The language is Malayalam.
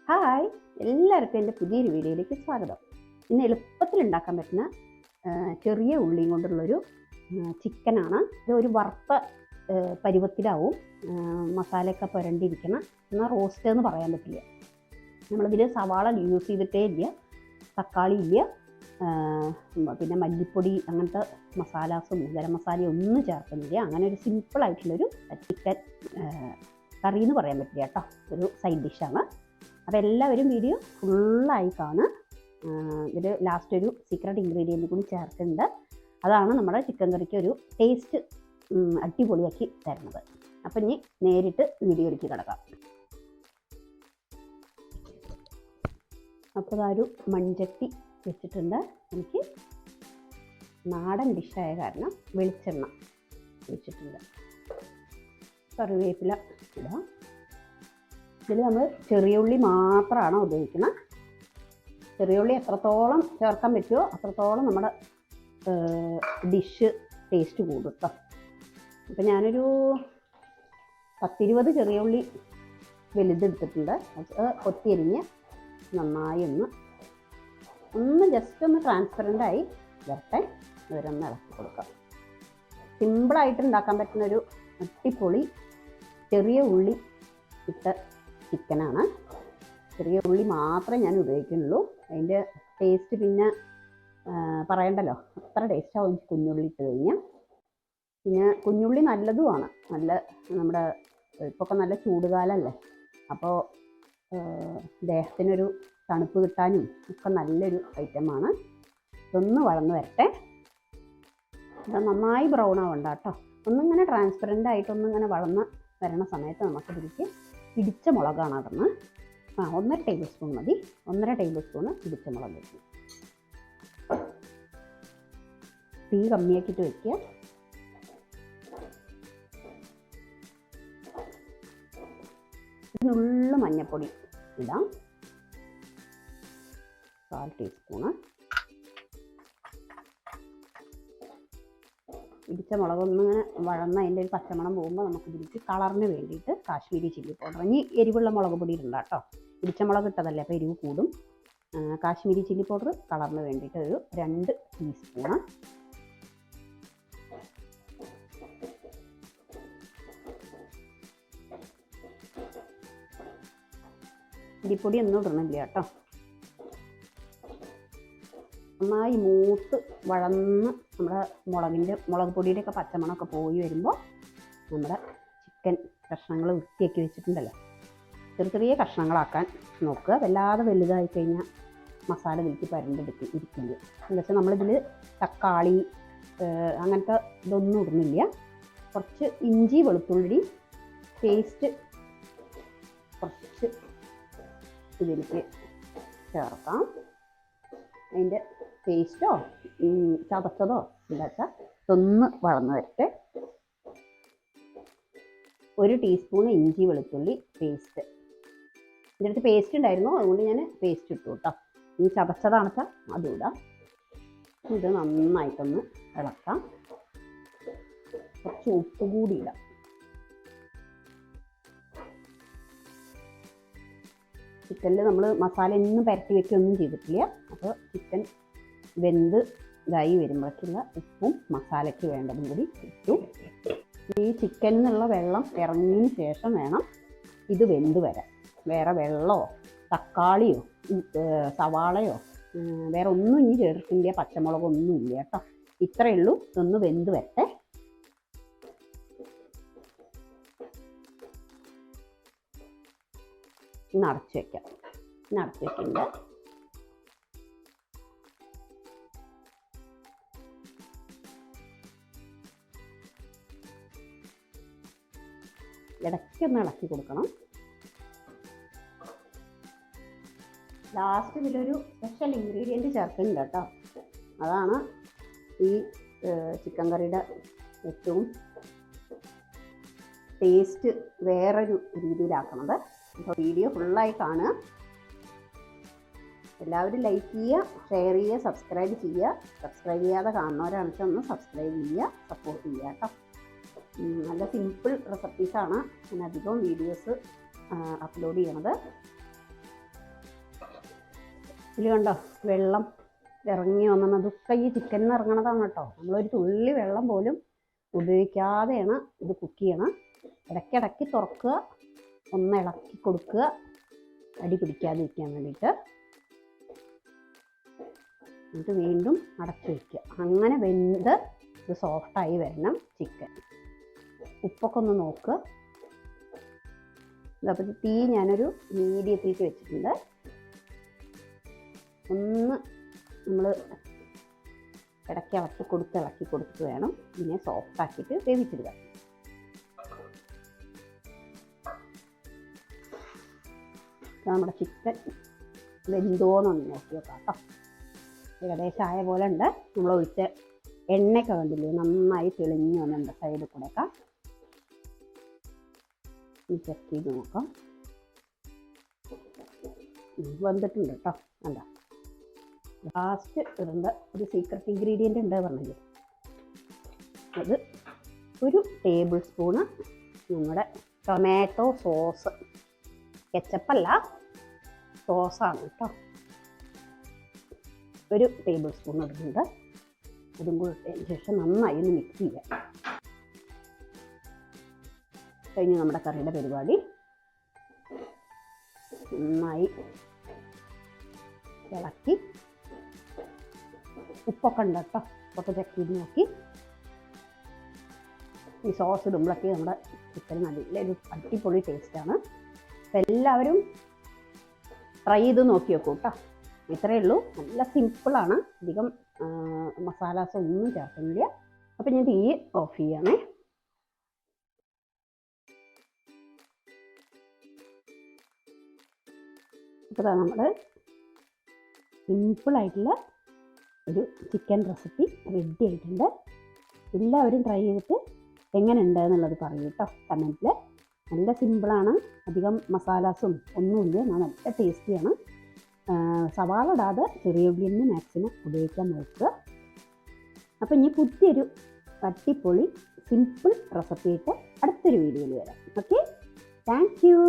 ഹായ്, എല്ലാവർക്കും എൻ്റെ പുതിയൊരു വീഡിയോയിലേക്ക് സ്വാഗതം. ഇന്ന് എളുപ്പത്തിൽ ഉണ്ടാക്കാൻ പറ്റുന്ന ചെറിയ ഉള്ളിയും കൊണ്ടുള്ളൊരു ചിക്കനാണ്. ഇത് ഒരു വറുത്ത പരുവത്തിലാവും. മസാലയൊക്കെ പുരണ്ടിരിക്കണം. എന്നാൽ റോസ്റ്റ് എന്ന് പറയാൻ പറ്റില്ല. നമ്മളിതിൽ സവാള യൂസ് ചെയ്തിട്ടേ ഇല്ല, തക്കാളി ഇല്ല, പിന്നെ മല്ലിപ്പൊടി അങ്ങനത്തെ മസാലാസും ഗരം മസാലയും ഒന്നും ചേർക്കുന്നില്ല. അങ്ങനെ ഒരു സിമ്പിളായിട്ടുള്ളൊരു ചിക്കൻ കറി എന്ന് പറയാൻ പറ്റില്ല കേട്ടോ. ഒരു സൈഡ് ഡിഷാണ്. അപ്പോൾ എല്ലാവരും വീഡിയോ ഫുള്ളായി കാണുക. ഇതിൽ ലാസ്റ്റ് ഒരു സീക്രട്ട് ഇൻഗ്രീഡിയൻറ്റ് കൂടി ചേർക്കുന്നുണ്ട്. അതാണ് നമ്മുടെ ചിക്കൻ കറിക്ക് ഒരു ടേസ്റ്റ് അടിപൊളിയാക്കി തരുന്നത്. അപ്പം ഇനി നേരിട്ട് വീഡിയോയിലേക്ക് കിടക്കാം. അപ്പോൾ അതൊരു മൺചട്ടി വെച്ചിട്ടുണ്ട്. എനിക്ക് നാടൻ ഡിഷായ കാരണം വെളിച്ചെണ്ണ ഒഴിച്ചിട്ടുണ്ട്. കറിവേപ്പില ഇടാം. ഇതിൽ നമ്മൾ ചെറിയ ഉള്ളി മാത്രമാണ് ഉപയോഗിക്കുന്നത്. ചെറിയ ഉള്ളി എത്രത്തോളം ചേർക്കാൻ പറ്റുമോ അത്രത്തോളം നമ്മുടെ ഡിഷ് ടേസ്റ്റ് കൂടും കേട്ടോ. അപ്പം ഞാനൊരു 10-20 ചെറിയ ഉള്ളി വലുതെടുത്തിട്ടുണ്ട്. അത് കൊത്തിയരിഞ്ഞ് നന്നായി ഒന്ന് ജസ്റ്റ് ഒന്ന് ട്രാൻസ്പെറൻ്റായി വരട്ടെ. ഇവരൊന്ന് ഇളക്കി കൊടുക്കാം. സിമ്പിളായിട്ട് ഉണ്ടാക്കാൻ പറ്റുന്നൊരു അടിപൊളി ചെറിയ ഉള്ളി ഇട്ട ചിക്കനാണ്. ചെറിയ ഉള്ളി മാത്രമേ ഞാൻ ഉപയോഗിക്കുന്നുള്ളൂ. അതിൻ്റെ ടേസ്റ്റ് പിന്നെ പറയണ്ടല്ലോ, അത്ര ടേസ്റ്റാവും കുഞ്ഞുള്ളി ഇട്ട് കഴിഞ്ഞാൽ. പിന്നെ കുഞ്ഞുള്ളി നല്ലതുമാണ്. നല്ല നമ്മുടെ ഇപ്പൊക്കെ നല്ല ചൂടുകാലമല്ലേ, അപ്പോൾ ദേഹത്തിനൊരു തണുപ്പ് കിട്ടാനും ഒക്കെ നല്ലൊരു ഐറ്റമാണ്. ഇതൊന്ന് വളർന്ന് വരട്ടെ. ഇത് നന്നായി ബ്രൗൺ ആവണ്ട കേട്ടോ. ഒന്നിങ്ങനെ ട്രാൻസ്പെറൻ്റ് ആയിട്ടൊന്നിങ്ങനെ വളർന്ന് വരണ സമയത്ത് നമുക്ക് ഇതിലേക്ക് ഇടിച്ച മുളകാണ് ഇടുന്നത്. 1.5 ടേബിൾ സ്പൂൺ മതി. 1.5 ടേബിൾ സ്പൂണ് ഇടിച്ച മുളക് വെക്കും. തീ കമ്മിയാക്കിയിട്ട് വെക്കുക. ഇതിനുള്ള മഞ്ഞൾപ്പൊടി ഇടാം, 1/4 ടീസ്പൂണ്. ഇടിച്ച മുളകൊന്നിങ്ങനെ വഴന്ന് അതിൻ്റെ ഒരു പച്ചമണം പോകുമ്പോൾ നമുക്ക് ഇതിലേക്ക് കളറിന് വേണ്ടിയിട്ട് കാശ്മീരി ചില്ലി പൗഡർ. ഇനി എരിവുള്ള മുളക് പൊടി ഇടണ്ട കേട്ടോ. ഇടിച്ച മുളക് ഇട്ടതല്ലേ, അപ്പോൾ എരിവ് കൂടും. കാശ്മീരി ചില്ലി പൗഡർ കളറിന് വേണ്ടിയിട്ട് ഒരു 2 ടീസ്പൂണ്. ഇടിപ്പൊടി ഒന്നും ഇടണില്ല കേട്ടോ. നന്നായി മൂത്ത് വഴന്ന് നമ്മുടെ മുളക് പൊടിയുടെയൊക്കെ പച്ചമണമൊക്കെ പോയി വരുമ്പോൾ നമ്മുടെ ചിക്കൻ കഷ്ണങ്ങൾ വൃത്തിയാക്കി വെച്ചിട്ടുണ്ടല്ലോ, ചെറിയ കഷ്ണങ്ങളാക്കാൻ നോക്കുക. വല്ലാതെ വലുതായി കഴിഞ്ഞാൽ മസാല ഇതിലേക്ക് ഇരിക്കില്ല. എന്താ വെച്ചാൽ നമ്മളിതിൽ തക്കാളി അങ്ങനത്തെ ഇതൊന്നും ഇടുന്നില്ല. കുറച്ച് ഇഞ്ചി വെളുത്തുള്ളി പേസ്റ്റ് കുറച്ച് ഇതിലേക്ക് ചേർക്കാം. അതിൻ്റെ പേസ്റ്റോ ചതച്ചതോ എന്താ വെച്ചാൽ ഇതൊന്ന് വളർന്ന് വരട്ടെ. 1 ടീസ്പൂൺ ഇഞ്ചി വെളുത്തുള്ളി പേസ്റ്റ്. ഇതിൻ്റെ അടുത്ത് പേസ്റ്റ് ഉണ്ടായിരുന്നു, അതുകൊണ്ട് ഞാൻ പേസ്റ്റ് ഇട്ടു കേട്ടോ. ഇനി ചതച്ചതാണെന്ന് വെച്ചാൽ അതും ഇടാം. ഇത് നന്നായിട്ടൊന്ന് ഇളക്കാം. കുറച്ച് ഉപ്പ് കൂടി ഇടാം. ചിക്കനിൽ നമ്മൾ മസാല ഒന്നും പരട്ടി വയ്ക്കുകയൊന്നും ചെയ്തിട്ടില്ല. അപ്പോൾ ചിക്കൻ വെന്ത് ഇതായി വരുമ്പോഴേക്കുള്ള ഉപ്പും മസാലയ്ക്ക് വേണ്ടതും കൂടി ഇട്ടു. ഈ ചിക്കനിൽ നിന്നുള്ള വെള്ളം ഇറങ്ങിയതിന് ശേഷം വേണം ഇത് വെന്ത് വരാൻ. വേറെ വെള്ളമോ തക്കാളിയോ സവാളയോ വേറെ ഒന്നും ഇനി ചേർക്കില്ല, പച്ചമുളകൊന്നും ഇല്ല കേട്ടോ. ഇത്രയേ ഉള്ളൂ. ഇതൊന്ന് വെന്ത് വരട്ടെ. അടച്ച് വയ്ക്കാം. അടച്ച് വയ്ക്കില്ല. ഇടയ്ക്കൊന്ന് ഇളക്കി കൊടുക്കണം. ലാസ്റ്റ് ഇതിലൊരു സ്പെഷ്യൽ ഇൻഗ്രീഡിയൻറ്റ് ചേർക്കുന്നുണ്ട് കേട്ടോ. അതാണ് ഈ ചിക്കൻ കറിയുടെ ഏറ്റവും ടേസ്റ്റ് വേറൊരു രീതിയിലാക്കണത്. അപ്പോൾ വീഡിയോ ഫുള്ളായി കാണുക. എല്ലാവരും ലൈക്ക് ചെയ്യുക, ഷെയർ ചെയ്യുക, സബ്സ്ക്രൈബ് ചെയ്യുക. സബ്സ്ക്രൈബ് ചെയ്യാതെ കാണുന്നവരാണെന്ന് ഒന്ന് സബ്സ്ക്രൈബ് ചെയ്യുക, സപ്പോർട്ട് ചെയ്യുക കേട്ടോ. നല്ല സിമ്പിൾ റെസിപ്പീസാണ് ഞാൻ അധികവും വീഡിയോസ് അപ്ലോഡ് ചെയ്യണത്. ഇതിൽ കണ്ടോ വെള്ളം ഇറങ്ങി വന്നത്, അതൊക്കെ ഈ ചിക്കനിൽ നിന്ന് ഇറങ്ങണതാണ് കേട്ടോ. നമ്മളൊരു തുള്ളി വെള്ളം പോലും ഉപയോഗിക്കാതെയാണ് ഇത് കുക്ക് ചെയ്യണം. ഇടയ്ക്കിടയ്ക്ക് തുറക്കുക, ഒന്ന് ഇളക്കി കൊടുക്കുക, അടി പിടിക്കാതിരിക്കാൻ വേണ്ടിയിട്ട്. എന്നിട്ട് വീണ്ടും അടച്ചു വയ്ക്കുക. അങ്ങനെ വെന്ത് ഇത് സോഫ്റ്റായി വരണം ചിക്കൻ. ഉപ്പൊക്കെ ഒന്ന് നോക്കുക. അപ്പോൾ തീ ഞാനൊരു മീഡിയത്തിലേക്ക് വെച്ചിട്ടുണ്ട്. ഒന്ന് നമ്മൾ ഇടയ്ക്ക് ഇളക്കി കൊടുത്ത് വേണം ഇതിനെ സോഫ്റ്റാക്കിയിട്ട് വേവിച്ചെടുക്കുക. നമ്മുടെ ചിക്കൻ വെന്തോന്നൊന്ന് നോക്കി നോക്കാം കേട്ടോ. ഏകദേശം ആയ പോലെ ഉണ്ട്. നമ്മൾ ഒഴിച്ച എണ്ണയൊക്കെ കണ്ടില്ലേ, നന്നായി തെളിഞ്ഞ് വന്നിട്ടുണ്ട് സൈഡിൽ കൂടെയൊക്കെ. ചെക്ക് ചെയ്ത് നോക്കാം. വെന്തിട്ടുണ്ട് കേട്ടോ. അല്ല, ലാസ്റ്റ് ഇടേണ്ട ഒരു സീക്രട്ട് ഇൻഗ്രീഡിയൻ്റ് ഉണ്ട് പറഞ്ഞില്ലേ, അത് ഒരു ടേബിൾ സ്പൂണ് നമ്മുടെ ടൊമാറ്റോ സോസ്. കെച്ചപ്പല്ല, സോസാണ് കേട്ടോ. ഒരു ടേബിൾ സ്പൂൺ ഇടുന്നുണ്ട്. അതും കൂടി ഇട്ടതിന് ശേഷം നന്നായി ഒന്ന് മിക്സ് ചെയ്യാം. കഴിഞ്ഞ് നമ്മുടെ കറിയുടെ പരിപാടി. നന്നായി ഇളക്കി, ഉപ്പൊക്കെ ഉണ്ട് കേട്ടോ, ഉപ്പൊക്കെ ചെക്ക് ചെയ്ത് നോക്കി. ഈ സോസ് ഇടുമ്പോഴൊക്കെ നമ്മുടെ ചിക്കൻ നല്ലൊരു അടിപൊളി ടേസ്റ്റാണ്. അപ്പം എല്ലാവരും ട്രൈ ചെയ്ത് നോക്കി വെക്കൂ കേട്ടോ. ഇത്രയേ ഉള്ളൂ, നല്ല സിമ്പിളാണ്, അധികം മസാലാസ് ഒന്നും ചേർക്കുന്നില്ല. അപ്പം ഞാൻ തീ ഓഫ് ചെയ്യണേ. അപ്പോൾ നമ്മൾ സിമ്പിളായിട്ടുള്ള ഒരു ചിക്കൻ റെസിപ്പി റെഡി ആയിട്ടുണ്ട്. എല്ലാവരും ട്രൈ ചെയ്തിട്ട് എങ്ങനെയുണ്ട് എന്നുള്ളത് പറയൂ കേട്ടോ കമൻറ്റിൽ. നല്ല സിമ്പിളാണ്, അധികം മസാലാസും ഒന്നുമില്ല, നല്ല ടേസ്റ്റിയാണ്. സവാള ഇടാതെ ചെറിയ ഉള്ളി തന്നെ മാക്സിമം ഉപയോഗിക്കാൻ നോക്കുക. അപ്പോൾ ഇനി പുതിയൊരു അടിപൊളി സിമ്പിൾ റെസിപ്പി ആയിട്ട് അടുത്തൊരു വീഡിയോയിൽ വരാം. Okay, thank you.